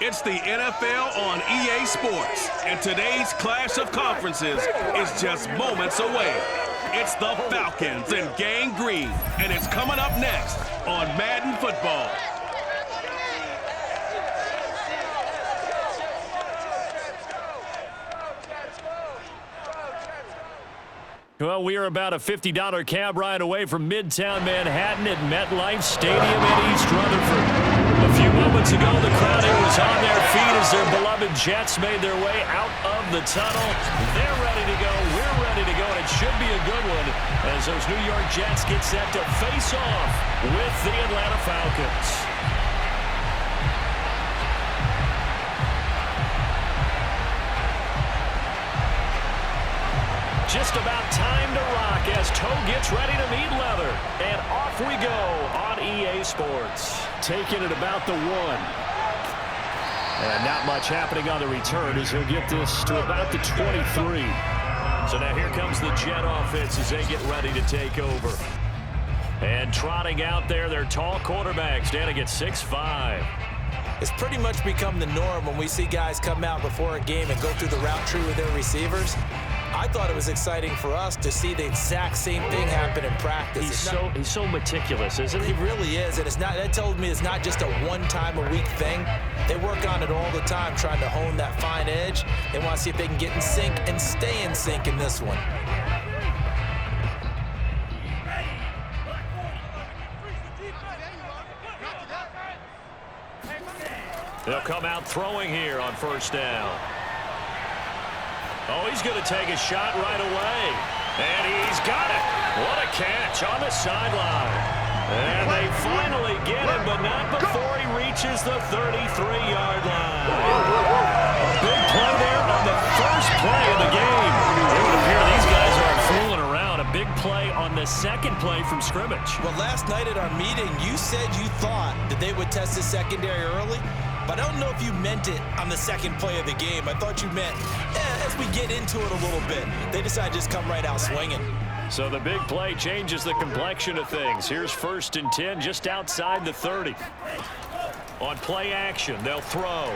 It's the NFL on EA Sports, and today's clash of conferences is just moments away. It's the Falcons and Gang Green, and it's coming up next on Madden Football. Well, we are about a $50 cab ride away from Midtown Manhattan at MetLife Stadium in East Rutherford. A few moments ago, the crowd was on their feet as their beloved Jets made their way out of the tunnel. They're ready to go. We're ready to go, and it should be a good one as those New York Jets get set to face off with the Atlanta Falcons. Just about time to rock as toe gets ready to meet leather. And off we go on EA Sports. Taking it about the 1. And not much happening on the return as he'll get this to about the 23. So now here comes the Jet offense as they get ready to take over. And trotting out there, their tall quarterback standing at 6'5". It's pretty much become the norm when we see guys come out before a game and go through the route tree with their receivers. I thought it was exciting for us to see the exact same thing happen in practice. He's so meticulous, isn't he? He really is, and that tells me it's not just a one-time-a-week thing. They work on it all the time, trying to hone that fine edge. They want to see if they can get in sync and stay in sync in this one. They'll come out throwing here on first down. Oh, he's going to take a shot right away. And he's got it. What a catch on the sideline. And they finally get him, but not before he reaches the 33-yard line. A big play there on the first play of the game. It would appear these guys aren't fooling around. A big play on the second play from scrimmage. Well, last night at our meeting, you said you thought that they would test the secondary early. But I don't know if you meant it on the second play of the game. I thought you meant as we get into it a little bit. They decided to just come right out swinging. So the big play changes the complexion of things. Here's 1st and 10 just outside the 30. On play action, they'll throw.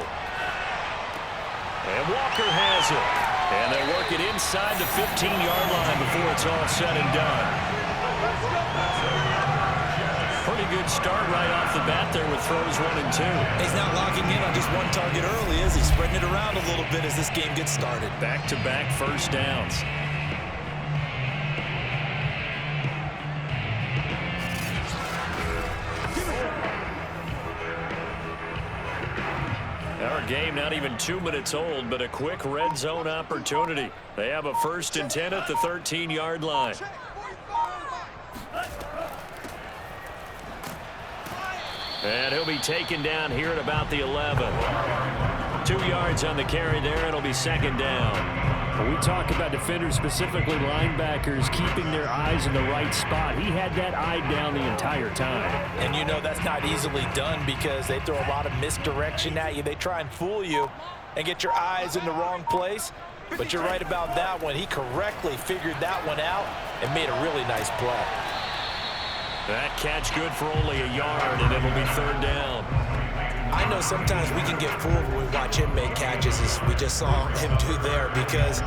And Walker has it. And they'll work it inside the 15-yard line before it's all said and done. Pretty good start right off the bat there with throws 1 and 2. He's not locking in on just one target early, is he? Spreading it around a little bit as this game gets started. Back-to-back first downs. Our game not even 2 minutes old, but a quick red zone opportunity. They have a 1st and 10 at the 13-yard line. And he'll be taken down here at about the 11. 2 yards on the carry there. It'll be 2nd down. When we talk about defenders, specifically linebackers, keeping their eyes in the right spot. He had that eye down the entire time. And you know that's not easily done because they throw a lot of misdirection at you. They try and fool you and get your eyes in the wrong place. But you're right about that one. He correctly figured that one out and made a really nice play. That catch good for only a yard, and it'll be 3rd down. I know sometimes we can get fooled when we watch him make catches, as we just saw him do there, because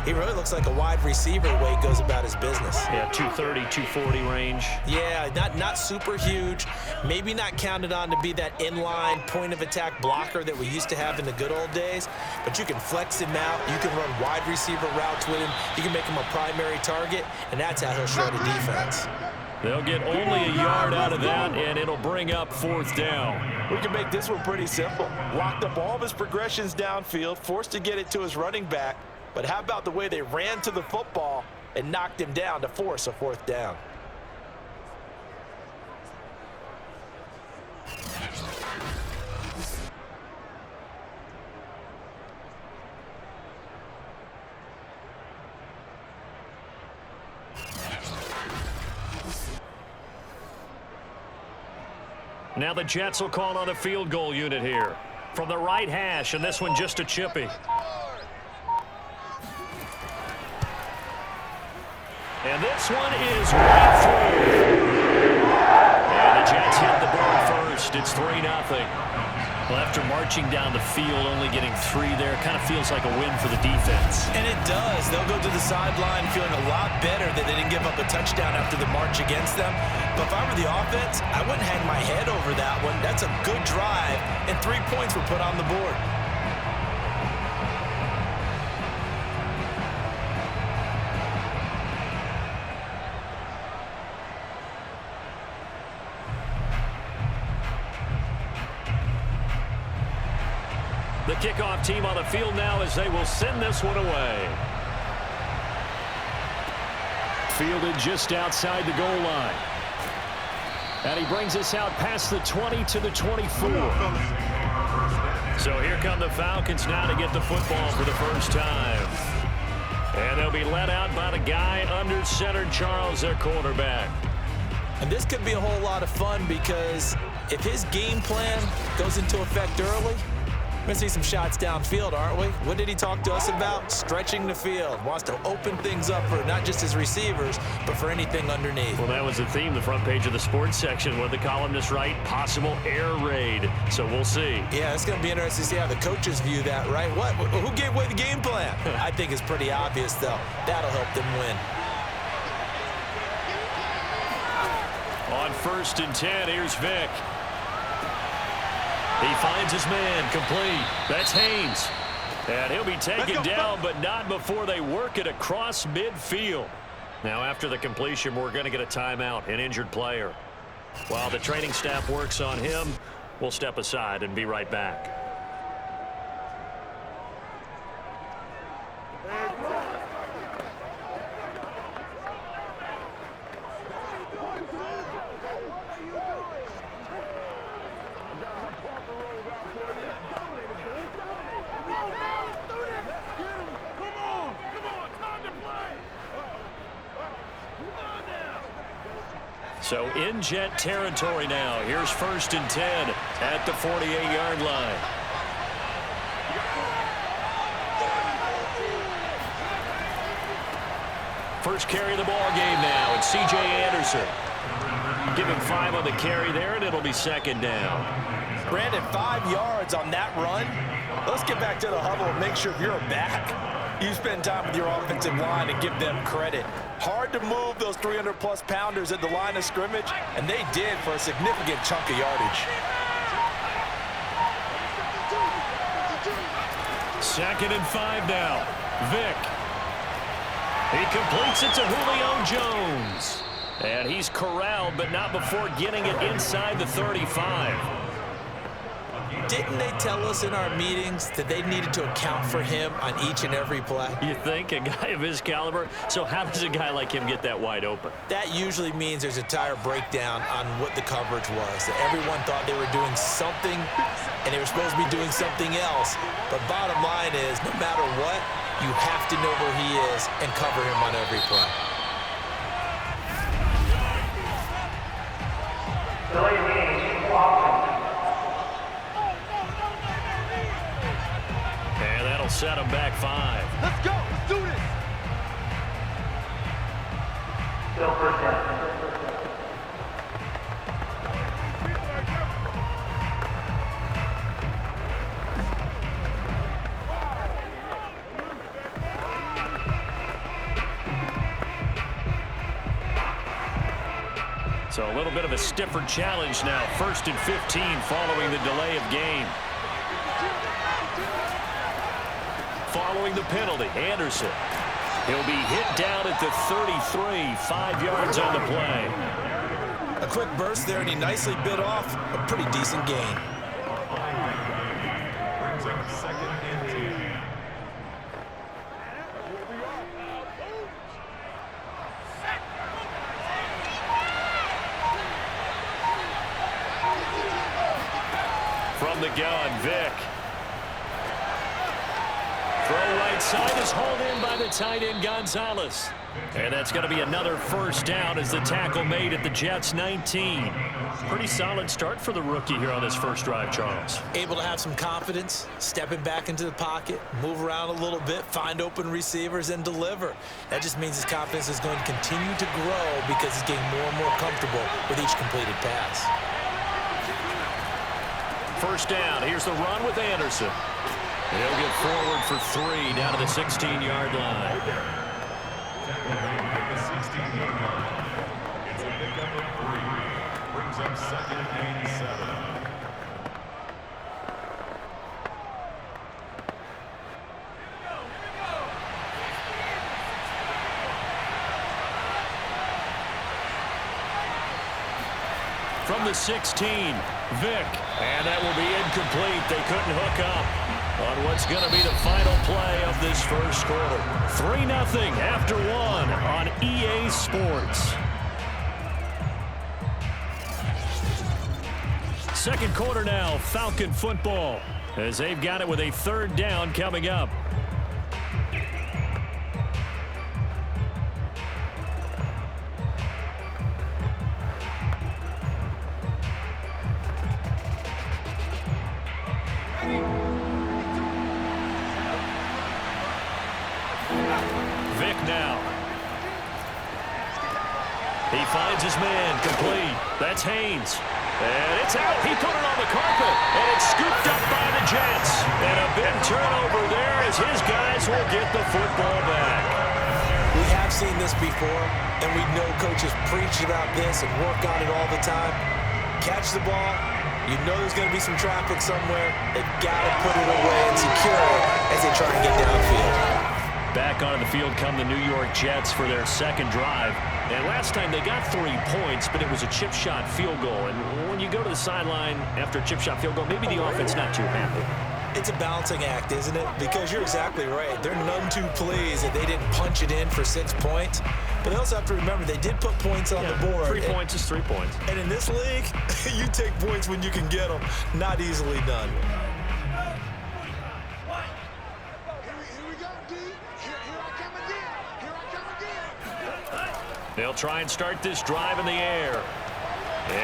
he really looks like a wide receiver the way he goes about his business. Yeah, 230, 240 range. Yeah, not super huge. Maybe not counted on to be that inline point-of-attack blocker that we used to have in the good old days, but you can flex him out. You can run wide receiver routes with him. You can make him a primary target, and that's how he'll shred a defense. They'll get only a yard out of that, and it'll bring up 4th down. We can make this one pretty simple. Locked up all of his progressions downfield, forced to get it to his running back. But how about the way they ran to the football and knocked him down to force a 4th down? Now the Jets will call on a field goal unit here. From the right hash, and this one just a chippy. And this one is right through. And the Jets hit the board first. first. It's 3-0. Well, after marching down the field, only getting 3 there, kind of feels like a win for the defense. And it does. They'll go to the sideline feeling a lot better that they didn't give up a touchdown after the march against them. But if I were the offense, I wouldn't hang my head over that one. That's a good drive, and 3 points were put on the board. The kickoff team on the field now as they will send this one away. Fielded just outside the goal line. And he brings us out past the 20 to the 24. So here come the Falcons now to get the football for the first time. And they'll be led out by the guy under center, Charles, their quarterback. And this could be a whole lot of fun because if his game plan goes into effect early, we're going to see some shots downfield, aren't we? What did he talk to us about? Stretching the field. Wants to open things up for not just his receivers, but for anything underneath. Well, that was the theme, the front page of the sports section. What the columnists write, possible air raid. So we'll see. Yeah, it's going to be interesting to see how the coaches view that, right? What? Who gave away the game plan? I think it's pretty obvious, though. That'll help them win. On 1st and 10, here's Vick. He finds his man, complete. That's Haynes. And he'll be taken down, but not before they work it across midfield. Now, after the completion, we're going to get a timeout, an injured player. While the training staff works on him, we'll step aside and be right back. So in Jet territory now. Here's 1st and 10 at the 48-yard line. First carry of the ball game now. It's C.J. Anderson. Give him 5 on the carry there, and it'll be 2nd down. Brandon, 5 yards on that run. Let's get back to the huddle and make sure if you're a back, you spend time with your offensive line and give them credit. Hard to move those 300-plus pounders at the line of scrimmage, and they did for a significant chunk of yardage. 2nd and 5 now. Vick. He completes it to Julio Jones. And he's corralled, but not before getting it inside the 35. Didn't they tell us in our meetings that they needed to account for him on each and every play? You think? A guy of his caliber? So how does a guy like him get that wide open? That usually means there's a entire breakdown on what the coverage was. That everyone thought they were doing something, and they were supposed to be doing something else. But bottom line is, no matter what, you have to know where he is and cover him on every play. And that'll set him back 5. Let's go. Let's do this. Still first down. So a little bit of a stiffer challenge now. 1st and 15 following the delay of game. Following the penalty, Anderson. He'll be hit down at the 33, 5 yards on the play. A quick burst there, and he nicely bit off a pretty decent gain. From the gun, Vick. Throw right side is hauled in by the tight end, Gonzalez. And that's going to be another first down as the tackle made at the Jets' 19. Pretty solid start for the rookie here on his first drive, Charles. Able to have some confidence, stepping back into the pocket, move around a little bit, find open receivers, and deliver. That just means his confidence is going to continue to grow because he's getting more and more comfortable with each completed pass. first down. Here's the run with Anderson. And he'll get forward for 3 down to the 16-yard line. It's a pickup of 3. Brings up 2nd and 7. From the 16, Vick. And that will be incomplete. They couldn't hook up on what's going to be the final play of this first quarter. 3-0 after 1 on EA Sports. Second quarter now, Falcon football, as they've got it with a 3rd down coming up. Vick now. He finds his man, complete. That's Haynes. And it's out. He put it on the carpet, and it's scooped up by the Jets. And a big turnover there as his guys will get the football back. We have seen this before, and we know coaches preach about this and work on it all the time. Catch the ball. You know there's going to be some traffic somewhere. They've got to put it away and secure it as they try and get downfield. Back onto the field come the New York Jets for their second drive. And last time they got 3 points, but it was a chip shot field goal. And when you go to the sideline after a chip shot field goal, maybe the offense not too happy. It's a balancing act, isn't it? Because you're exactly right. They're none too pleased that they didn't punch it in for 6 points. But they also have to remember they did put points on the board. 3 points is 3 points. And in this league, you take points when you can get them. Not easily done. They'll try and start this drive in the air.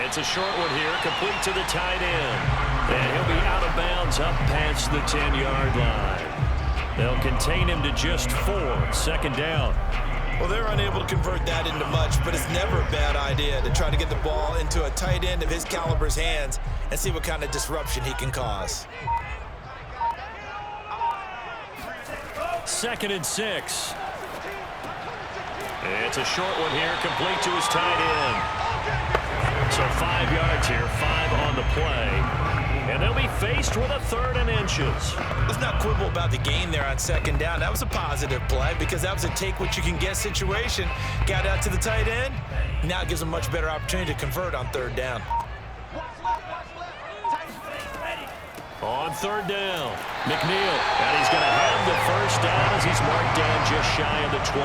It's a short one here, complete to the tight end. And he'll be out of bounds up past the 10-yard line. They'll contain him to just 4, 2nd down. Well, they're unable to convert that into much, but it's never a bad idea to try to get the ball into a tight end of his caliber's hands and see what kind of disruption he can cause. 2nd and 6. It's a short one here, complete to his tight end. So 5 yards here, 5 on the play. And they'll be faced with a 3rd and inches. Let's not quibble about the gain there on 2nd down. That was a positive play because that was a take-what-you-can-get situation. Got out to the tight end. Now it gives them a much better opportunity to convert on 3rd down. On 3rd down, McNeil. And he's going to have the first down as he's marked down just shy of the 20.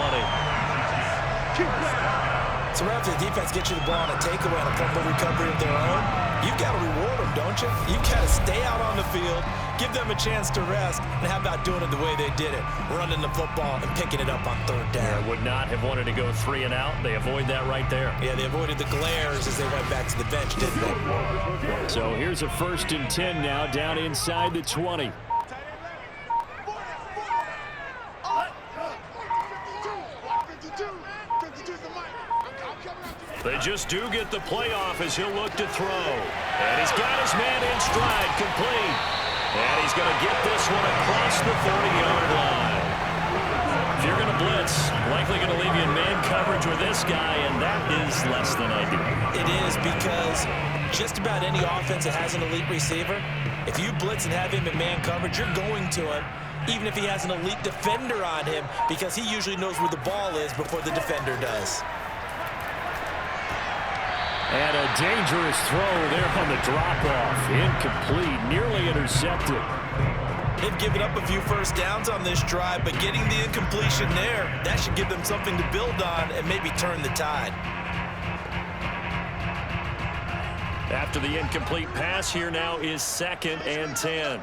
So right after the defense gets you the ball on a takeaway and a fumble recovery of their own, you've got to reward them, don't you? You've got to stay out on the field, give them a chance to rest, and how about doing it the way they did it, running the football and picking it up on 3rd down. Yeah, would not have wanted to go 3 and out. They avoid that right there. Yeah, they avoided the glares as they went back to the bench, didn't they? So here's a 1st and 10 now, down inside the 20. They just do get the playoff as he'll look to throw. And he's got his man in stride, complete. And he's going to get this one across the 30-yard line. If you're going to blitz, likely going to leave you in man coverage with this guy, and that is less than ideal. It is because just about any offense that has an elite receiver, if you blitz and have him in man coverage, you're going to him, even if he has an elite defender on him, because he usually knows where the ball is before the defender does. And a dangerous throw there on the drop-off. Incomplete, nearly intercepted. They've given up a few first downs on this drive, but getting the incompletion there, that should give them something to build on and maybe turn the tide. After the incomplete pass, here now is 2nd and 10.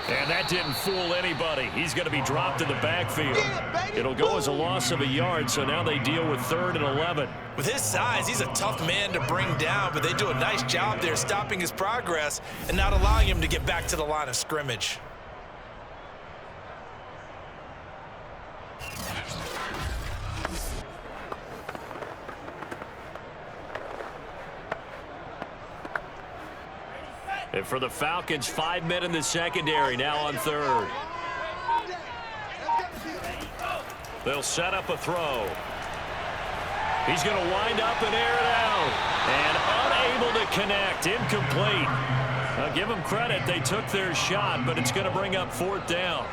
And that didn't fool anybody. He's going to be dropped in the backfield. It'll go as a loss of a yard, so now they deal with 3rd and 11. With his size, he's a tough man to bring down, but they do a nice job there stopping his progress and not allowing him to get back to the line of scrimmage. And for the Falcons, 5 men in the secondary, now on third. They'll set up a throw. He's going to wind up and air it out. And unable to connect. Incomplete. Now give them credit. They took their shot, but it's going to bring up fourth down.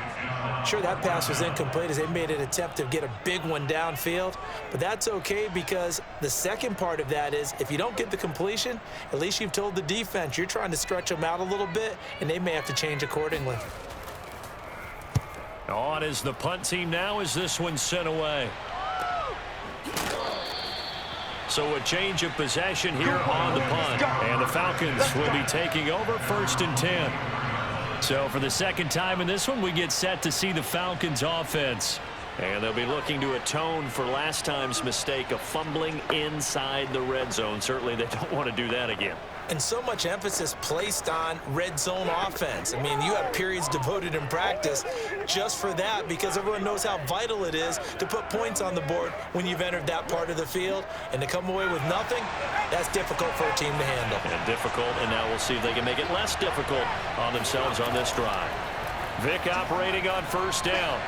Sure, that pass was incomplete as they made an attempt to get a big one downfield. But that's okay because the second part of that is if you don't get the completion, at least you've told the defense you're trying to stretch them out a little bit, and they may have to change accordingly. On is the punt team now as this one's sent away. So a change of possession here on the punt. And the Falcons will be taking over 1st and 10. So for the second time in this one, we get set to see the Falcons offense. And they'll be looking to atone for last time's mistake of fumbling inside the red zone. Certainly they don't want to do that again. And so much emphasis placed on red zone offense. I mean, you have periods devoted in practice just for that because everyone knows how vital it is to put points on the board when you've entered that part of the field. And to come away with nothing, that's difficult for a team to handle. And difficult, and now we'll see if they can make it less difficult on themselves on this drive. Vick operating on 1st down.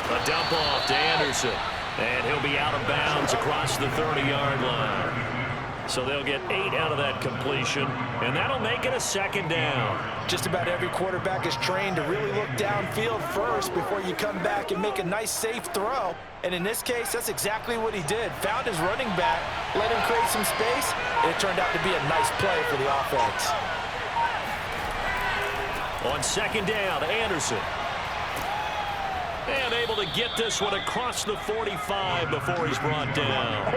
A dump off to Anderson. And he'll be out of bounds across the 30-yard line. So they'll get 8 out of that completion, and that'll make it a 2nd down. Just about every quarterback is trained to really look downfield first before you come back and make a nice, safe throw. And in this case, that's exactly what he did. Found his running back, let him create some space, and it turned out to be a nice play for the offense. On 2nd down, Anderson. And able to get this one across the 45 before he's brought down.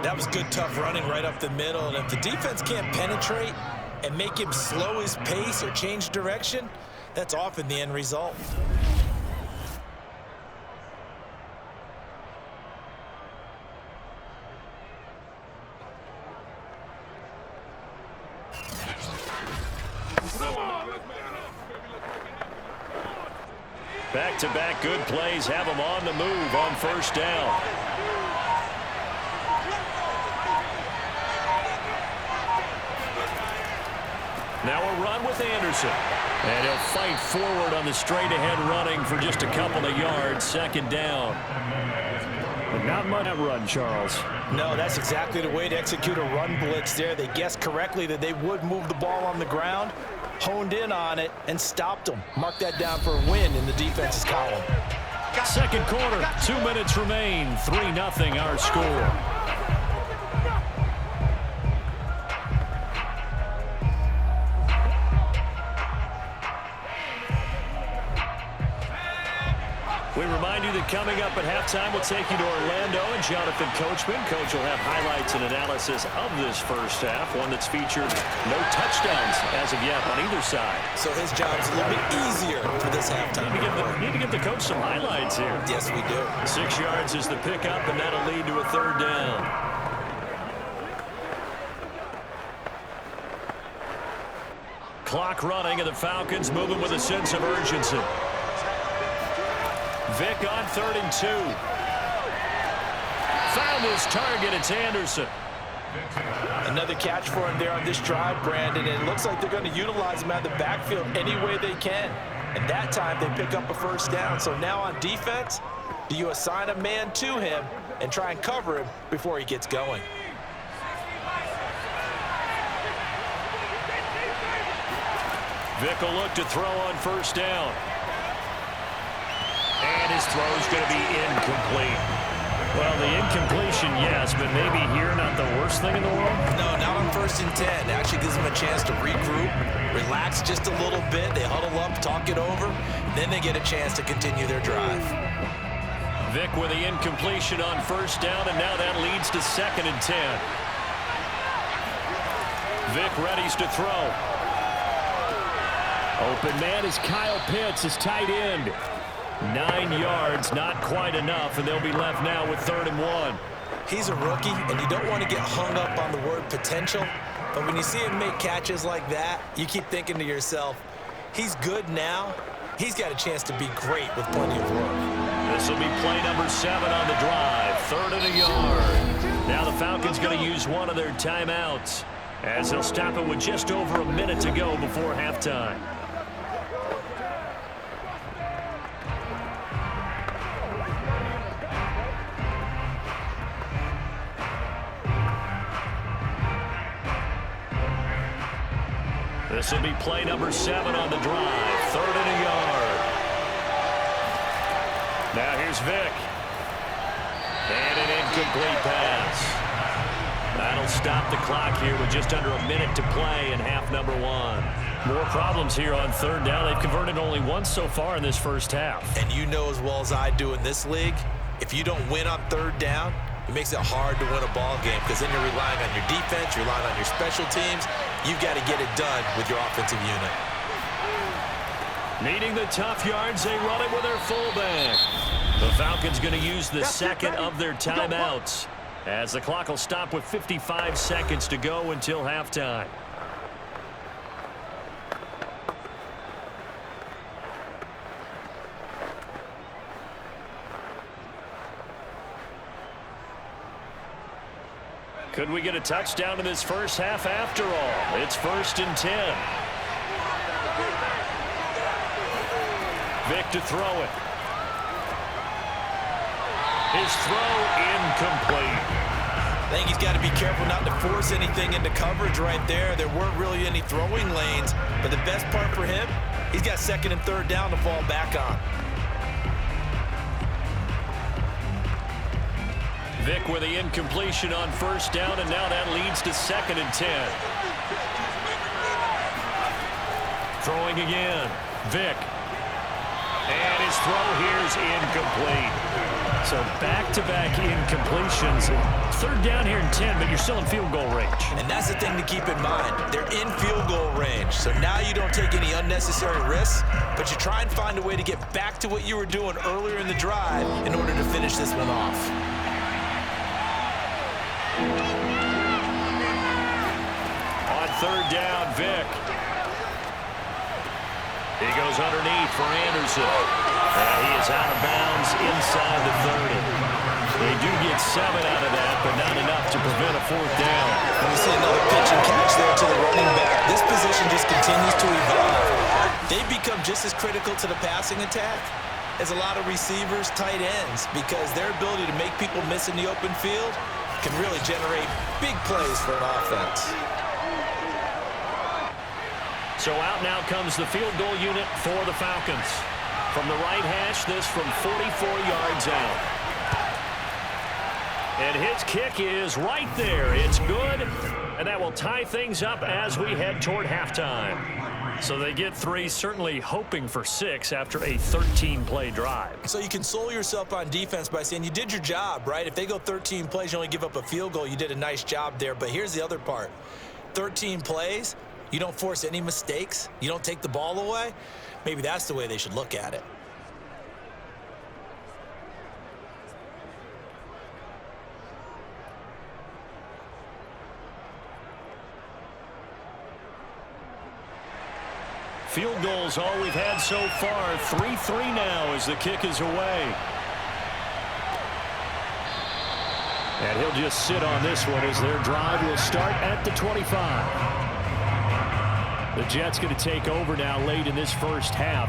That was good, tough running right up the middle. And if the defense can't penetrate and make him slow his pace or change direction, that's often the end result. Back-to-back good plays have them on the move on 1st down. Now a run with Anderson. And he'll fight forward on the straight-ahead running for just a couple of yards. 2nd down. But not much that run, Charles. No, that's exactly the way to execute a run blitz there. They guessed correctly that they would move the ball on the ground, honed in on it, and stopped them. Mark that down for a win in the defense's column. 2nd quarter, 2 minutes remain. 3-0 our score. We remind you that coming up at halftime, we'll take you to Orlando and Jonathan Coachman. Coach will have highlights and analysis of this first half, one that's featured no touchdowns as of yet on either side. So his job's a little bit easier for this halftime. Need to give the coach some highlights here. Yes, we do. 6 yards is the pickup, and that'll lead to a 3rd down. Clock running, and the Falcons moving with a sense of urgency. Vick on 3rd and 2. Found his target. It's Anderson. Another catch for him there on this drive, Brandon, and it looks like they're going to utilize him out of the backfield any way they can. And that time they pick up a 1st down. So now on defense, do you assign a man to him and try and cover him before he gets going? Vick will look to throw on 1st down. And his throw is going to be incomplete. Well, the incompletion, yes, but maybe here not the worst thing in the world? No, not on 1st and 10. It actually gives them a chance to regroup, relax just a little bit. They huddle up, talk it over, then they get a chance to continue their drive. Vick with the incompletion on 1st down, and now that leads to 2nd and 10. Vick readies to throw. Open man is Kyle Pitts, his tight end. 9 yards, not quite enough, and they'll be left now with 3rd and 1. He's a rookie, and you don't want to get hung up on the word potential, but when you see him make catches like that, you keep thinking to yourself, he's good now. He's got a chance to be great with plenty of work. This will be play number 7 on the drive, 3rd and a yard. Now the Falcons going to use one of their timeouts. as they'll stop it with just over a minute to go before halftime. This will be play number 7 on the drive. 3rd and a yard. Now here's Vick. And an incomplete pass. That'll stop the clock here with just under a minute to play in half number 1. More problems here on 3rd down. They've converted only once so far in this first half. And you know as well as I do in this league, if you don't win on 3rd down, it makes it hard to win a ball game because then you're relying on your defense, you're relying on your special teams. You've got to get it done with your offensive unit. Needing the tough yards, they run it with their fullback. The Falcons going to use the second of their timeouts as the clock will stop with 55 seconds to go until halftime. Could we get a touchdown in this first half after all? It's 1st and 10. Vick to throw it. His throw incomplete. I think he's got to be careful not to force anything into coverage right there. There weren't really any throwing lanes, but the best part for him, he's got 2nd and 3rd down to fall back on. Vick with the incompletion on 1st down, and now that leads to 2nd and 10. Throwing again. Vick. And his throw here is incomplete. So back-to-back incompletions. 3rd down here and 10, but you're still in field goal range. And that's the thing to keep in mind. They're in field goal range. So now you don't take any unnecessary risks, but you try and find a way to get back to what you were doing earlier in the drive in order to finish this one off. On 3rd down, Vick. He goes underneath for Anderson. And he is out of bounds inside the 30. They do get 7 out of that, but not enough to prevent a 4th down. And we see another pitch and catch there to the running back. This position just continues to evolve. They become just as critical to the passing attack as a lot of receivers, tight ends, because their ability to make people miss in the open field can really generate big plays for an offense. So out now comes the field goal unit for the Falcons. From the right hash, this from 44 yards out. And his kick is right there. It's good, and that will tie things up as we head toward halftime. So they get 3, certainly hoping for 6 after a 13-play drive. So you console yourself on defense by saying you did your job, right? If they go 13 plays, you only give up a field goal, you did a nice job there. But here's the other part. 13 plays, you don't force any mistakes, you don't take the ball away. Maybe that's the way they should look at it. Field goals all we've had so far. 3-3 now as the kick is away. And he'll just sit on this one as their drive will start at the 25. The Jets going to take over now late in this first half.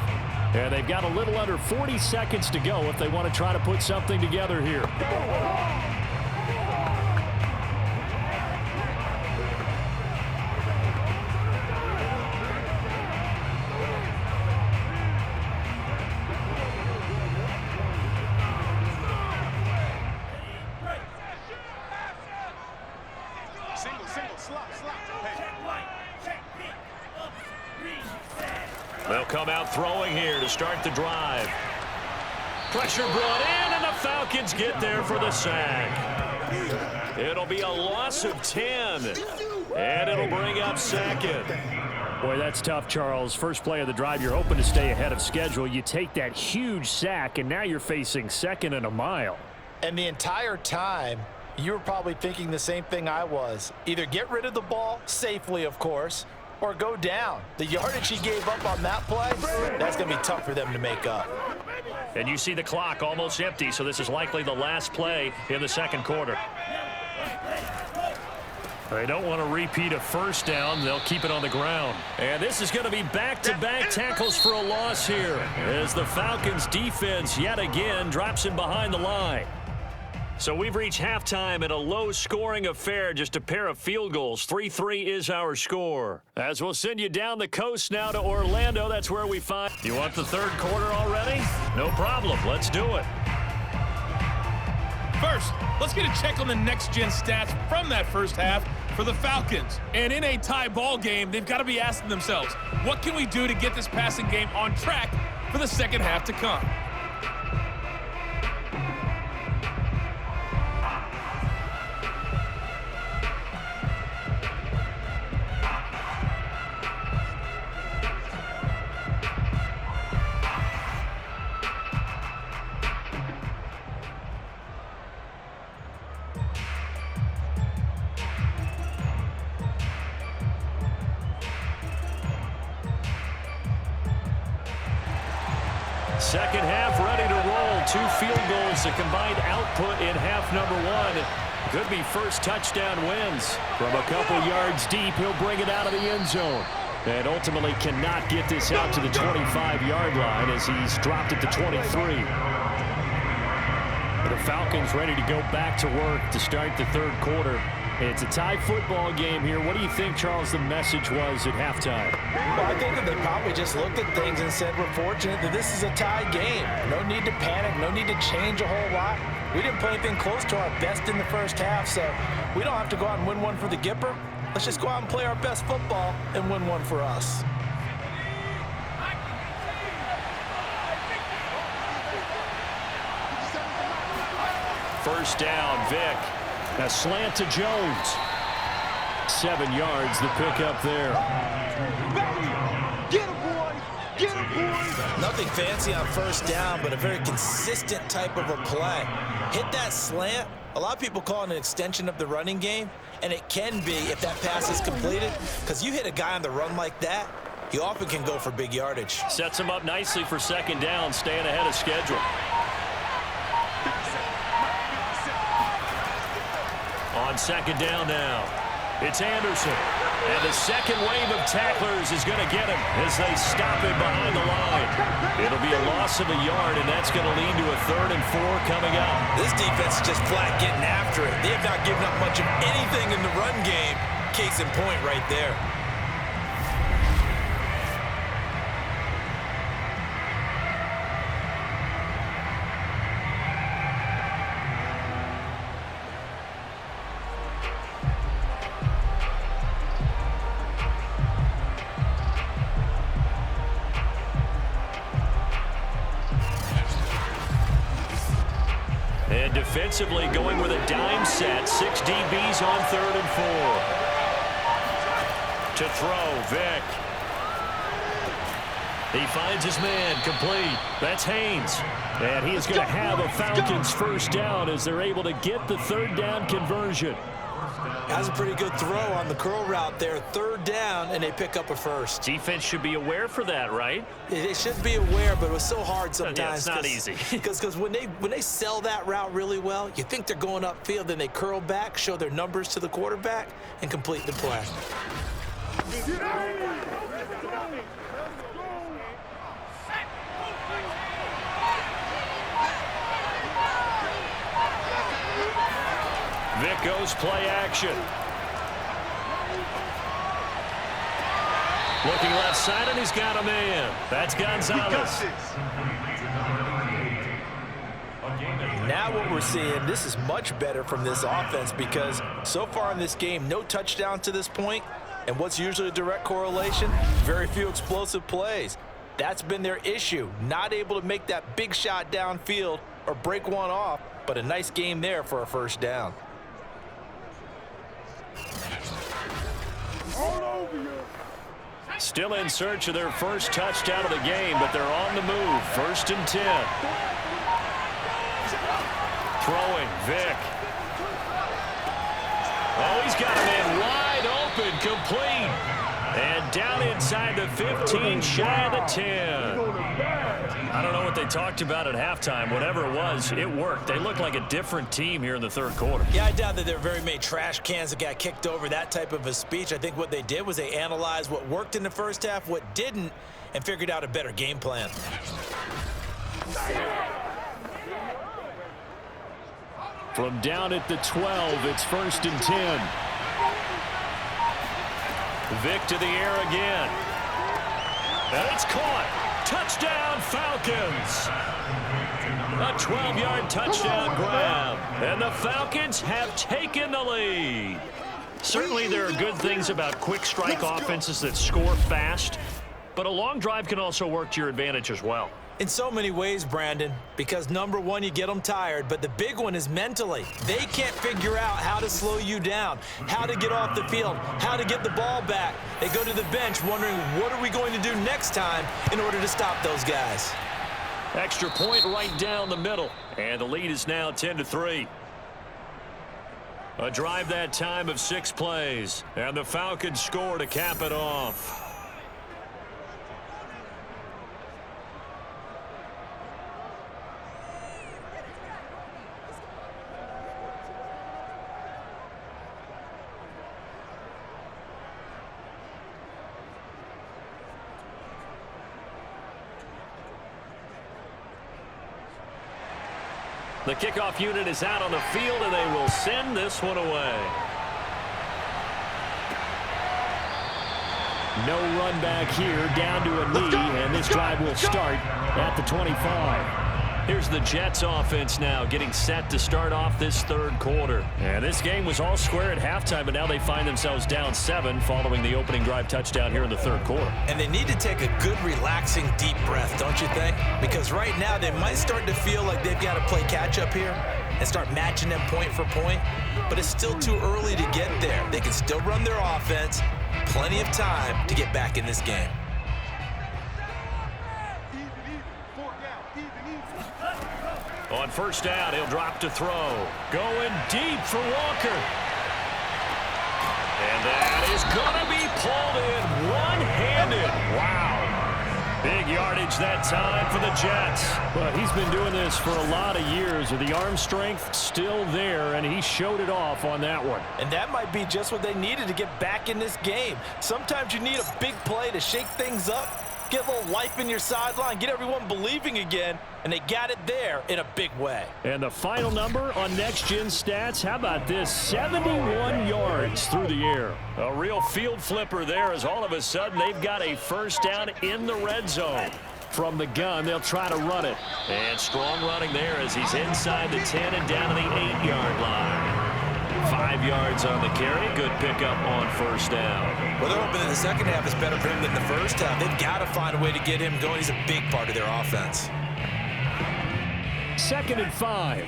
And they've got a little under 40 seconds to go if they want to try to put something together here. They'll come out throwing here to start the drive. Pressure brought in, and the Falcons get there for the sack. It'll be a loss of 10, and it'll bring up 2nd. Boy, that's tough, Charles. First play of the drive, you're hoping to stay ahead of schedule. You take that huge sack, and now you're facing 2nd and a mile. And the entire time, you were probably thinking the same thing I was. Either get rid of the ball, safely, of course, or go down. The yardage he gave up on that play, that's going to be tough for them to make up. And you see the clock almost empty, so this is likely the last play in the second quarter. They don't want to repeat a first down. They'll keep it on the ground. And this is going to be back-to-back tackles for a loss here as the Falcons defense yet again drops him behind the line. So we've reached halftime in a low-scoring affair, just a pair of field goals. 3-3 is our score. As we'll send you down the coast now to Orlando, that's where we find... You want the third quarter already? No problem. Let's do it. First, let's get a check on the next-gen stats from that first half for the Falcons. And in a tie ball game, they've got to be asking themselves, what can we do to get this passing game on track for the second half to come? Second half ready to roll. 2 field goals, the combined output in half number 1. Could be first touchdown wins. From a couple yards deep, he'll bring it out of the end zone. And ultimately cannot get this out to the 25-yard line as he's dropped it to 23. The Falcons ready to go back to work to start the third quarter. It's a tie football game here. What do you think, Charles, the message was at halftime? Well, I think that they probably just looked at things and said, we're fortunate that this is a tie game. No need to panic, no need to change a whole lot. We didn't play anything close to our best in the first half, so we don't have to go out and win one for the Gipper. Let's just go out and play our best football and win one for us. First down, Vick. A slant to Jones. 7 yards, the pickup there. Get him, boys! Get him, boys! Nothing fancy on first down, but a very consistent type of a play. Hit that slant. A lot of people call it an extension of the running game, and it can be if that pass is completed, because you hit a guy on the run like that, you often can go for big yardage. Sets him up nicely for second down, staying ahead of schedule. On second down now, it's Anderson. And the second wave of tacklers is going to get him as they stop him behind the line. It'll be a loss of a yard, and that's going to lead to a 3rd and 4 coming up. This defense is just flat getting after it. They have not given up much of anything in the run game. Case in point right there. And defensively going with a dime set. 6 DBs on 3rd and 4. To throw, Vick. He finds his man, complete. That's Haynes. And he is going to have a Falcons first down as they're able to get the 3rd down conversion. Has a pretty good throw on the curl route there. 3rd down, and they pick up a first. Defense should be aware for that, right? They should be aware, but it was so hard sometimes. Yeah, it's not easy. Because when they sell that route really well, you think they're going upfield, then they curl back, show their numbers to the quarterback, and complete the play. Vick goes play action. Looking left side, and he's got a man. That's Gonzalez. Now what we're seeing, this is much better from this offense because so far in this game, no touchdowns to this point, and what's usually a direct correlation? Very few explosive plays. That's been their issue, not able to make that big shot downfield or break one off, but a nice game there for a first down. Still in search of their first touchdown of the game, but they're on the move. 1st and 10. Throwing, Vick. Oh, he's got a man wide open, complete. And down inside the 15, shy of the 10. I don't know what they talked about at halftime. Whatever it was, it worked. They looked like a different team here in the third quarter. Yeah, I doubt that there were very many trash cans that got kicked over, that type of a speech. I think what they did was they analyzed what worked in the first half, what didn't, and figured out a better game plan. From down at the 12, it's 1st and 10. Vick to the air again. And it's caught. Touchdown, Falcons. A 12-yard touchdown grab. And the Falcons have taken the lead. Certainly there are good things about quick strike offenses that score fast, but a long drive can also work to your advantage as well. In so many ways, Brandon, because number one, you get them tired, but the big one is mentally. They can't figure out how to slow you down, how to get off the field, how to get the ball back. They go to the bench wondering, what are we going to do next time in order to stop those guys? Extra point right down the middle, and the lead is now 10-3. A drive that time of 6 plays, and the Falcons score to cap it off. The kickoff unit is out on the field, and they will send this one away. No run back here, down to a knee, and this drive will start at the 25. Here's the Jets offense now getting set to start off this third quarter. And this game was all square at halftime, but now they find themselves down 7 following the opening drive touchdown here in the third quarter. And they need to take a good, relaxing, deep breath, don't you think? Because right now they might start to feel like they've got to play catch-up here and start matching them point for point. But it's still too early to get there. They can still run their offense. Plenty of time to get back in this game. On first down, he'll drop to throw. Going deep for Walker. And that is going to be pulled in one-handed. Wow. Big yardage that time for the Jets. Well, he's been doing this for a lot of years with the arm strength still there, and he showed it off on that one. And that might be just what they needed to get back in this game. Sometimes you need a big play to shake things up, get a little life in your sideline, get everyone believing again, and they got it there in a big way. And the final number on Next Gen Stats, how about this? 71 yards through the air. A real field flipper there as all of a sudden they've got a first down in the red zone. From the gun, they'll try to run it. And strong running there as he's inside the 10 and down to the 8-yard line. 5 yards on the carry. Good pickup on first down. Well, they're hoping that the second half is better for him than the first half. They've got to find a way to get him going. He's a big part of their offense. 2nd and 5.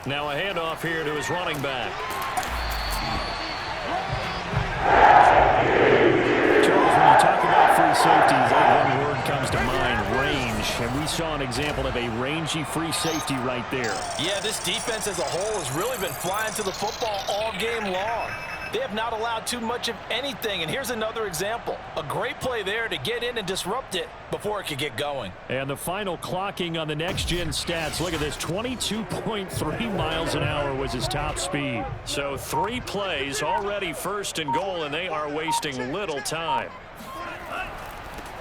Now a handoff here to his running back. Charles, when you talk about free safeties, one word comes to mind, range. And we saw an example of a rangy free safety right there. Yeah, this defense as a whole has really been flying to the football all game long. They have not allowed too much of anything, and here's another example. A great play there to get in and disrupt it before it could get going. And the final clocking on the next-gen stats, look at this, 22.3 miles an hour was his top speed. So 3 plays, already first and goal, and they are wasting little time.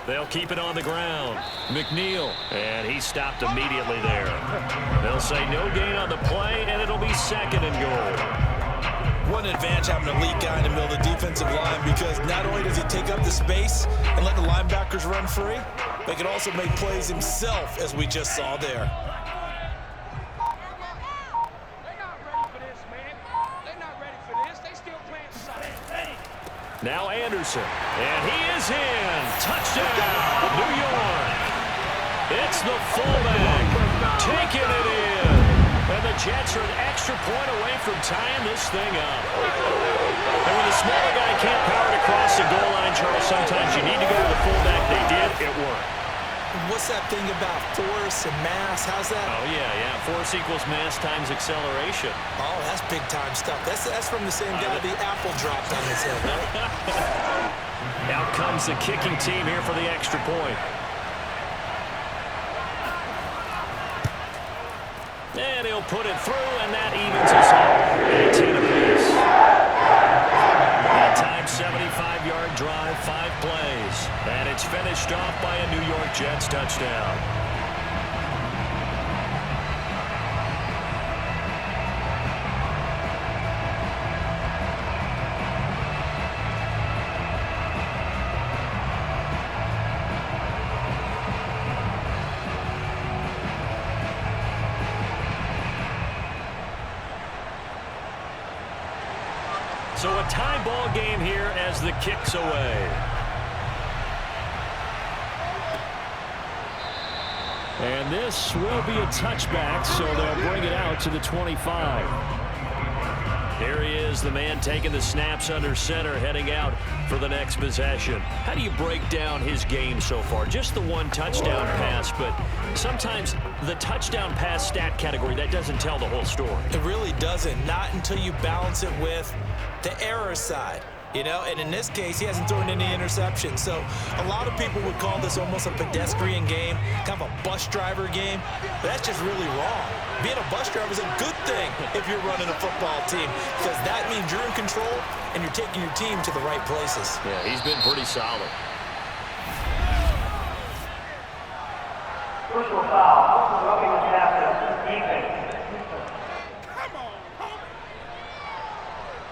They'll keep it on the ground. McNeil, and he stopped immediately there. They'll say no gain on the play, and it'll be 2nd and goal. What an advantage having a elite guy in the middle of the defensive line, because not only does he take up the space and let the linebackers run free, but he can also make plays himself, as we just saw there. Now Anderson, and he is in. Touchdown, New York. It's the fullback taking it in. And the Jets are an extra point away from tying this thing up. And when the smaller guy can't power it across the goal line, Charles, sometimes you need to go to the fullback. They did. It worked. what's that thing about force and mass? How's that? Oh, yeah. Force equals mass times acceleration. Oh, that's big-time stuff. That's from the same guy the apple dropped on his head, right? Out comes the kicking team here for the extra point. And he'll put it through, and that evens us all at 10 apiece. That time, 75-yard drive, 5 plays. And it's finished off by a New York Jets touchdown. So a tie ball game here as the kick's away. And this will be a touchback, so they'll bring it out to the 25. Here he is, the man taking the snaps under center, heading out for the next possession. How do you break down his game so far? Just the one touchdown pass, but sometimes the touchdown pass stat category, that doesn't tell the whole story. It really doesn't, not until you balance it with the error side. You know, and in this case, he hasn't thrown any interceptions. So a lot of people would call this almost a pedestrian game, kind of a bus driver game. But that's just really wrong. Being a bus driver is a good thing if you're running a football team, because that means you're in control and you're taking your team to the right places. Yeah, he's been pretty solid. Personal foul, roughing the passer, defense.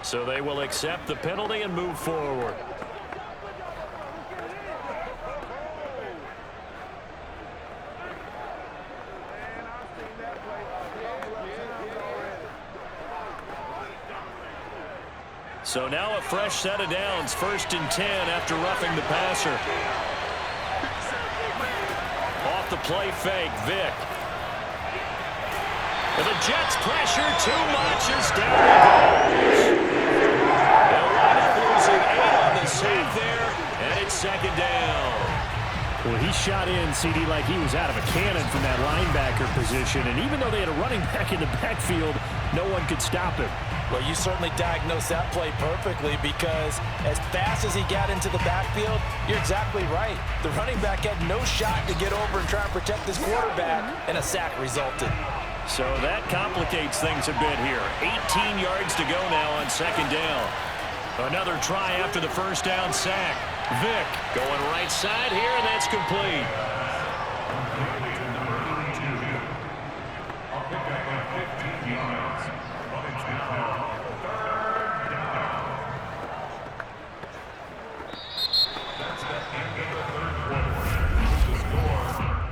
So they will accept the penalty and move forward. So now a fresh set of downs, 1st and 10 after roughing the passer. Off the play fake, Vick. And the Jets pressure too much as down he goes. They'll wind up losing 8 on the sack there, and it's 2nd down. Well, he shot in, CD, like he was out of a cannon from that linebacker position. And even though they had a running back in the backfield, no one could stop him. Well, you certainly diagnosed that play perfectly, because as fast as he got into the backfield, you're exactly right. The running back had no shot to get over and try and protect his quarterback, and a sack resulted. So that complicates things a bit here. 18 yards to go now on 2nd down. Another try after the 1st down sack. Vick going right side here, and that's complete.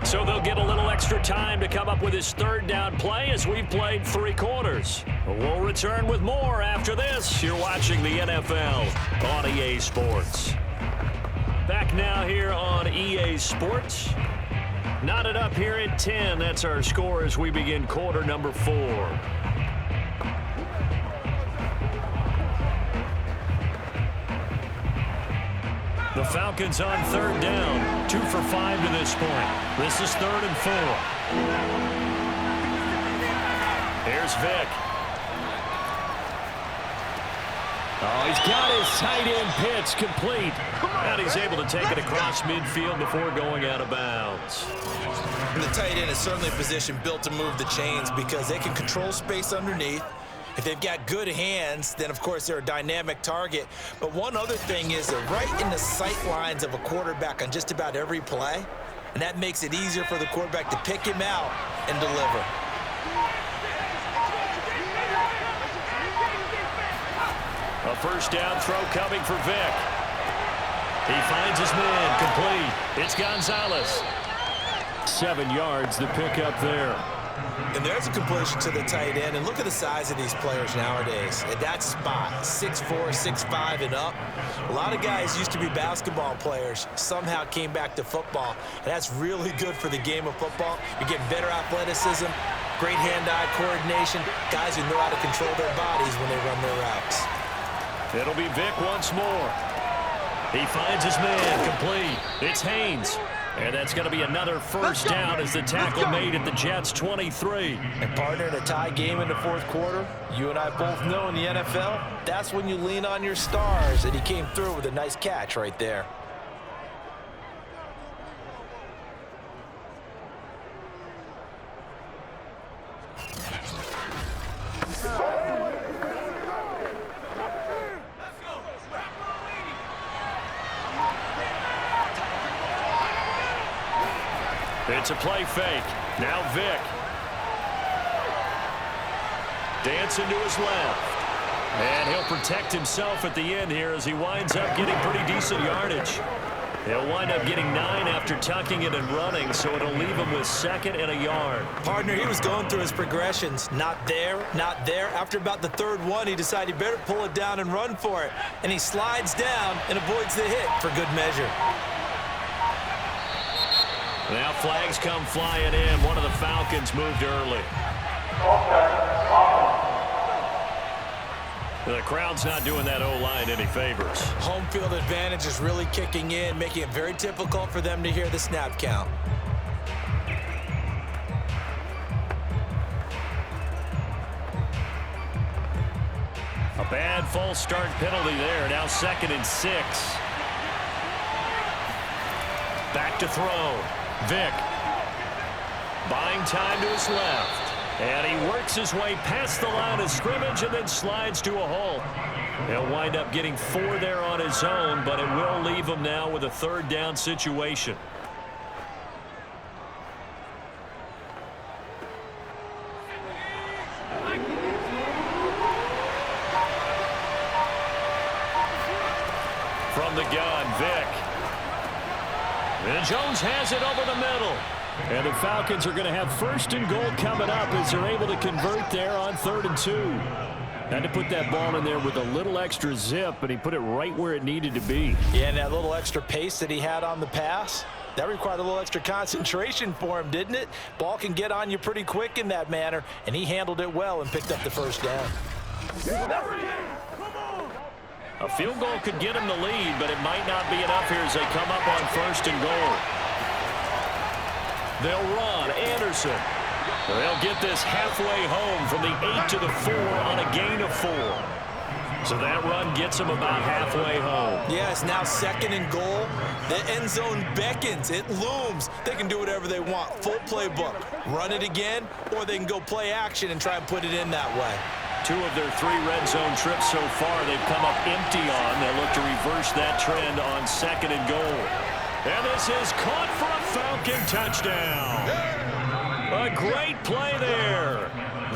So they'll get a little extra time to come up with his 3rd down play as we've played 3 quarters. We'll return with more after this. You're watching the NFL on EA Sports. Back now here on EA Sports. Knotted up here at 10. That's our score as we begin quarter number 4. The Falcons on 3rd down. 2 for 5 to this point. This is 3rd and 4. Here's Vick. Oh, he's got his tight end pitch complete. And he's able to take it across midfield before going out of bounds. The tight end is certainly a position built to move the chains, because they can control space underneath. If they've got good hands, then, of course, they're a dynamic target. But one other thing is they're right in the sight lines of a quarterback on just about every play, and that makes it easier for the quarterback to pick him out and deliver. A 1st down throw coming for Vick. He finds his man, complete. It's Gonzalez. 7 yards, the pickup there. And there's a completion to the tight end. And look at the size of these players nowadays. At that spot, 6'4", 6'5", and up. A lot of guys used to be basketball players, somehow came back to football. And that's really good for the game of football. You get better athleticism, great hand-eye coordination, guys who know how to control their bodies when they run their routes. It'll be Vick once more. He finds his man, complete. It's Haynes. And that's going to be another first down as the tackle made at the Jets' 23. And partner, in a tie game in the fourth quarter, you and I both know in the NFL, that's when you lean on your stars, and he came through with a nice catch right there. It's a play fake. Now Vick. Dancing to his left. And he'll protect himself at the end here as he winds up getting pretty decent yardage. He'll wind up getting 9 after tucking it and running, so it'll leave him with 2nd and a yard. Partner, he was going through his progressions. Not there, not there. After about the 3rd one, he decided he better pull it down and run for it. And he slides down and avoids the hit for good measure. Now flags come flying in. One of the Falcons moved early. The crowd's not doing that O-line any favors. Home field advantage is really kicking in, making it very difficult for them to hear the snap count. A bad false start penalty there. Now 2nd and 6. Back to throw. Vick buying time to his left. And he works his way past the line of scrimmage and then slides to a halt. He'll wind up getting 4 there on his own, but it will leave him now with a 3rd down situation. From the gun, Vick. And Jones has it over the middle. And the Falcons are going to have 1st and goal coming up as they're able to convert there on 3rd and 2. Had to put that ball in there with a little extra zip, and he put it right where it needed to be. Yeah, and that little extra pace that he had on the pass, that required a little extra concentration for him, didn't it? Ball can get on you pretty quick in that manner, and he handled it well and picked up the 1st down. A field goal could get him the lead, but it might not be enough here as they come up on 1st and goal. They'll run. Anderson. They'll get this halfway home from the 8 to the 4 on a gain of 4. So that run gets them about halfway home. Yes, now 2nd and goal. The end zone beckons. It looms. They can do whatever they want. Full playbook. Run it again, or they can go play action and try and put it in that way. 2 of their 3 red zone trips so far they've come up empty on. They'll look to reverse that trend on 2nd and goal. And this is caught for a Falcon touchdown. A great play there.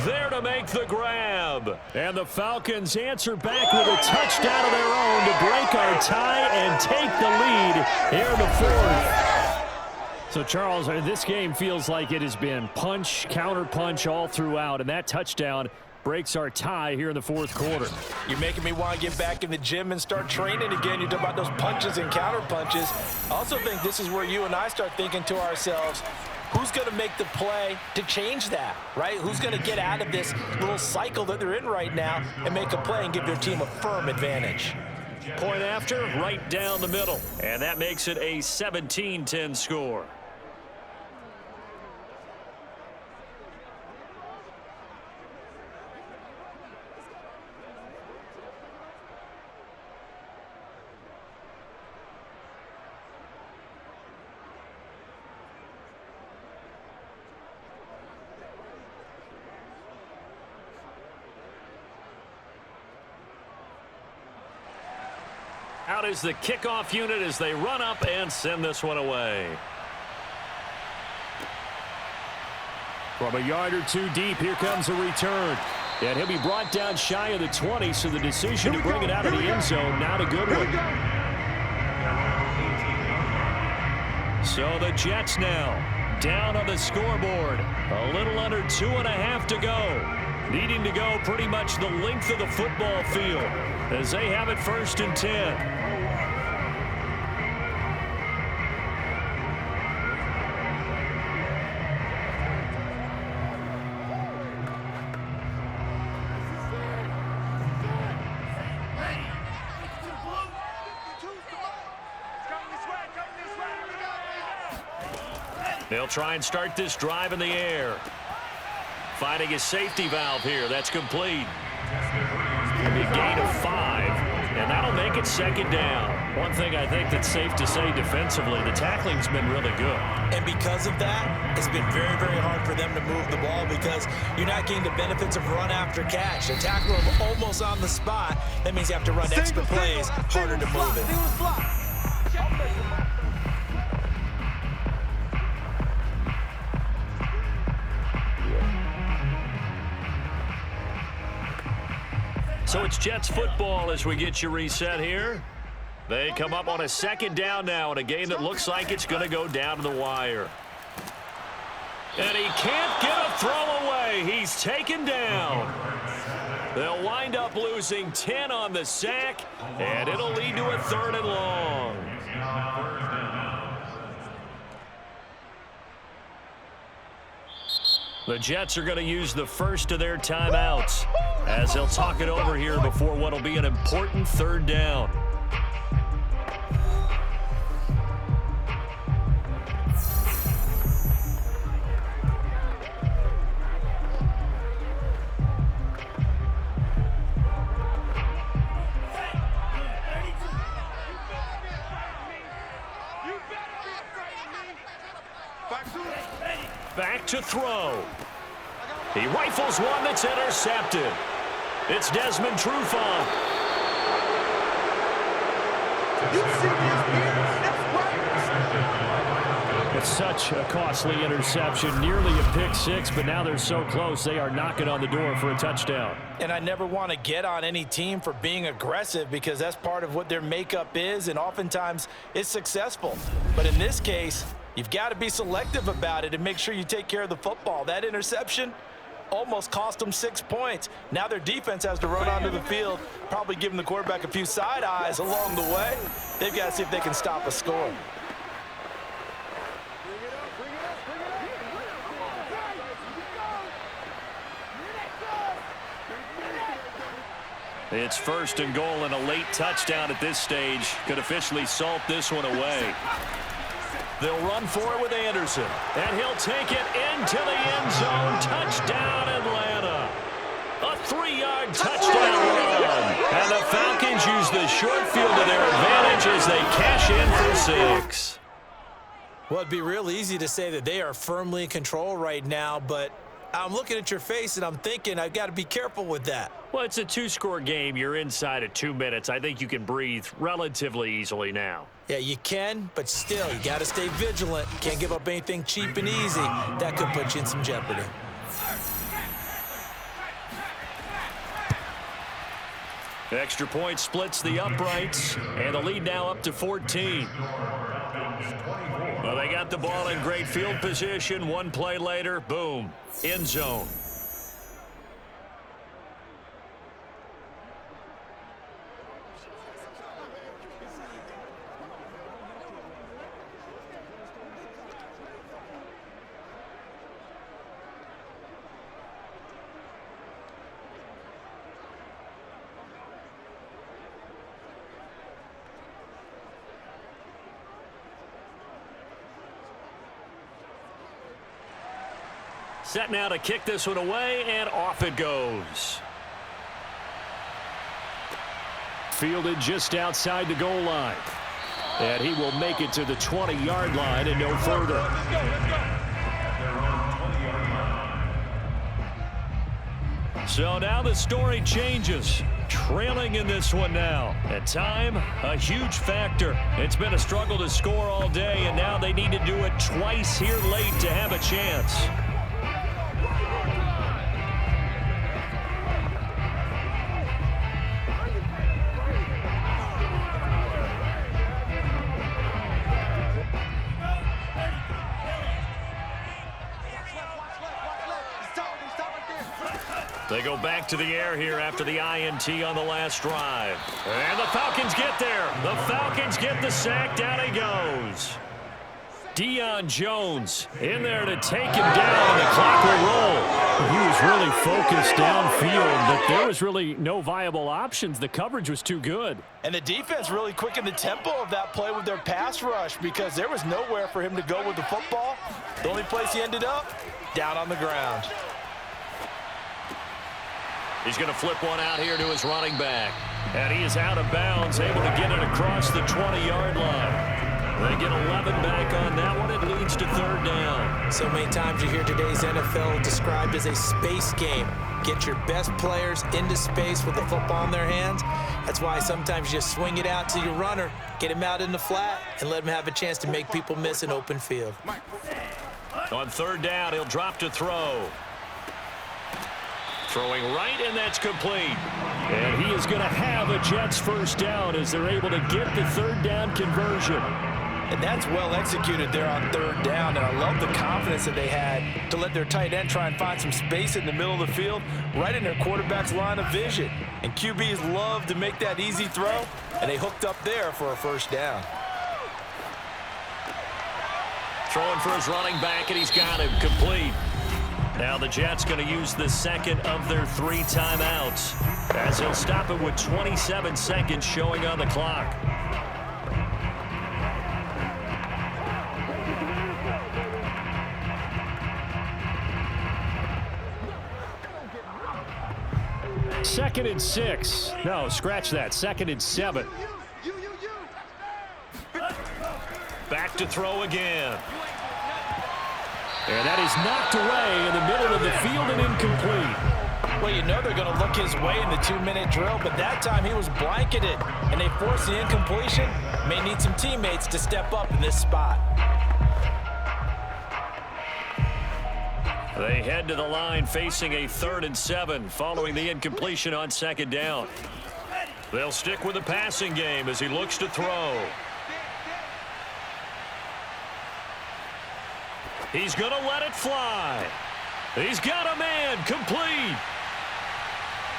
There to make the grab. And the Falcons answer back with a touchdown of their own to break our tie and take the lead here in the 4th. So, Charles, this game feels like it has been punch, counter punch all throughout, and that touchdown breaks our tie here in the 4th quarter. You're making me want to get back in the gym and start training again. You talk about those punches and counter punches. I also think this is where you and I start thinking to ourselves, who's going to make the play to change that, right? Who's going to get out of this little cycle that they're in right now and make a play and give their team a firm advantage? Point after, right down the middle. And that makes it a 17-10 score. Out is the kickoff unit as they run up and send this one away. From a yard or 2 deep, here comes a return. And he'll be brought down shy of the 20, so the decision to bring it out of the end zone, not a good one. So the Jets now down on the scoreboard. A little under 2.5 to go. Needing to go pretty much the length of the football field as they have it 1st and 10. They'll try and start this drive in the air. Finding a safety valve here. That's complete. A gain of 5, and that'll make it second down. One thing I think that's safe to say defensively, the tackling's been really good. And because of that, it's been very, very hard for them to move the ball because you're not getting the benefits of run after catch. They tackle them almost on the spot. That means you have to run extra plays, harder to move it. So it's Jets football as we get you reset here. They come up on a second down now in a game that looks like it's going to go down to the wire. And he can't get a throw away. He's taken down. They'll wind up losing 10 on the sack, and it'll lead to a 3rd and long. The Jets are going to use the first of their timeouts as they'll talk it over here before what will be an important 3rd down. Back to throw. He rifles one that's intercepted. It's Desmond Trufant. It's such a costly interception, nearly a pick 6, but now they're so close they are knocking on the door for a touchdown. And I never want to get on any team for being aggressive because that's part of what their makeup is, and oftentimes it's successful. But in this case, you've got to be selective about it and make sure you take care of the football. That interception almost cost them 6 points. Now their defense has to run onto the field, probably giving the quarterback a few side eyes along the way. They've got to see if they can stop a score. It's 1st and goal, and a late touchdown at this stage could officially salt this one away. They'll run for it with Anderson, and he'll take it into the end zone. Touchdown, Atlanta. A 3-yard touchdown run. And the Falcons use the short field to their advantage as they cash in for 6. Well, it'd be real easy to say that they are firmly in control right now, but I'm looking at your face and I'm thinking I've got to be careful with that. Well, it's a 2-score game. You're inside of 2 minutes. I think you can breathe relatively easily now. Yeah, you can, but still, you got to stay vigilant. Can't give up anything cheap and easy. That could put you in some jeopardy. Extra point splits the uprights, and the lead now up to 14. Well, they got the ball in great field position. One play later, boom, end zone. Set now to kick this one away, and off it goes. Fielded just outside the goal line. And he will make it to the 20-yard line and no further. So now the story changes. Trailing in this one now. At time, a huge factor. It's been a struggle to score all day, and now they need to do it twice here late to have a chance. They go back to the air here after the INT on the last drive. And the Falcons get there. The Falcons get the sack. Down he goes. Deion Jones in there to take him down, and the clock will roll. He was really focused downfield, but there was really no viable options. The coverage was too good. And the defense really quickened the tempo of that play with their pass rush because there was nowhere for him to go with the football. The only place he ended up, down on the ground. He's going to flip one out here to his running back. And he is out of bounds, able to get it across the 20-yard line. They get 11 back on that one. It leads to third down. So many times you hear today's NFL described as a space game. Get your best players into space with the football in their hands. That's why sometimes you just swing it out to your runner, get him out in the flat, and let him have a chance to make people miss an open field. On third down, he'll drop to throw. Throwing right, and that's complete. And he is going to have a Jets first down as they're able to get the third down conversion. And that's well executed there on third down. And I love the confidence that they had to let their tight end try and find some space in the middle of the field, right in their quarterback's line of vision. And QBs love to make that easy throw, and they hooked up there for a first down. Throwing for his running back, and he's got him complete. Now the Jets going to use the second of their 3 timeouts as he'll stop it with 27 seconds showing on the clock. Second and 6. No, scratch that. Second and 7. Back to throw again. And that is knocked away in the middle of the field and incomplete. Well, you know they're going to look his way in the 2-minute drill, but that time he was blanketed, and they forced the incompletion. May need some teammates to step up in this spot. They head to the line facing a 3rd and 7 following the incompletion on second down. They'll stick with the passing game as he looks to throw. He's going to let it fly. He's got a man complete.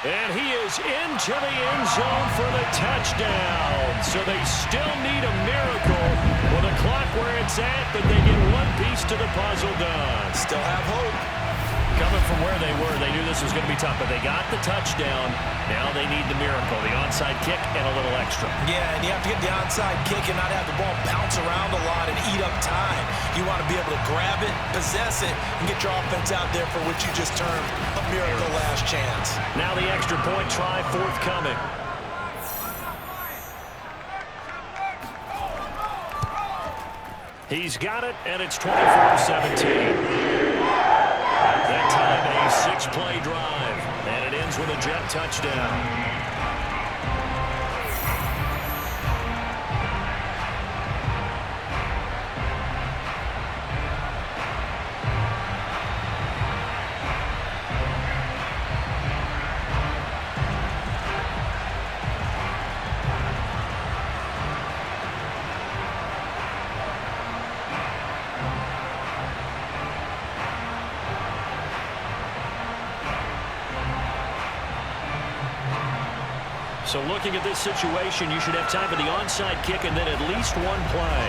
And he is into the end zone for the touchdown. So they still need a miracle with the clock where it's at, that they get one piece to the puzzle done. Still have hope. Coming from where they were, they knew this was going to be tough, but they got the touchdown. Now they need the miracle, the onside kick and a little extra. Yeah, and you have to get the onside kick and not have the ball bounce around a lot and eat up time. You want to be able to grab it, possess it, and get your offense out there for what you just termed a miracle last chance. Now the extra point try forthcoming. He's got it, and it's 24-17. That time a 6-play drive, and it ends with a Jet touchdown. So looking at this situation, you should have time for the onside kick and then at least one play.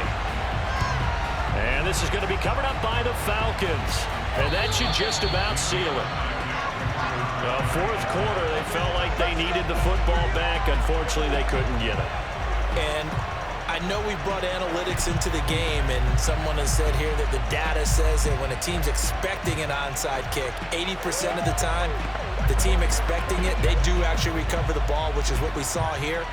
And this is going to be covered up by the Falcons. And that should just about seal it. Fourth quarter, they felt like they needed the football back. Unfortunately, they couldn't get it. And I know we brought analytics into the game, and someone has said here that the data says that when a team's expecting an onside kick, 80% of the time, the team expecting it, they do actually recover the ball, which is what we saw here.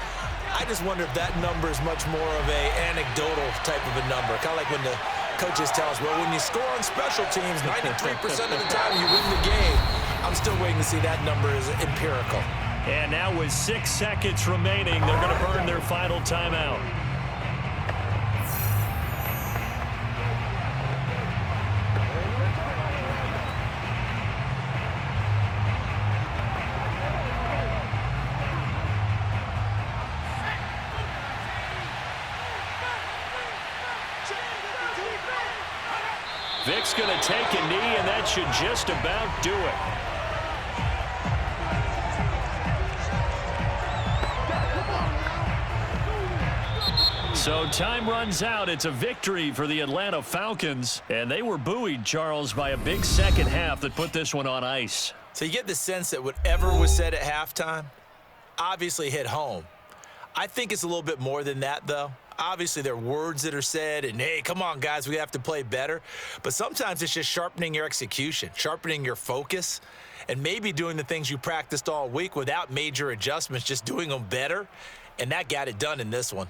I just wonder if that number is much more of a anecdotal type of a number. Kind of like when the coaches tell us, well, when you score on special teams, 93% of the time you win the game. I'm still waiting to see that number is empirical. And now with 6 seconds remaining, they're going to burn their final timeout. Vick's going to take a knee, and that should just about do it. So time runs out. It's a victory for the Atlanta Falcons. And they were buoyed, Charles, by a big second half that put this one on ice. So you get the sense that whatever was said at halftime obviously hit home. I think it's a little bit more than that, though. Obviously, there are words that are said, and, hey, come on, guys, we have to play better. But sometimes it's just sharpening your execution, sharpening your focus, and maybe doing the things you practiced all week without major adjustments, just doing them better. And that got it done in this one.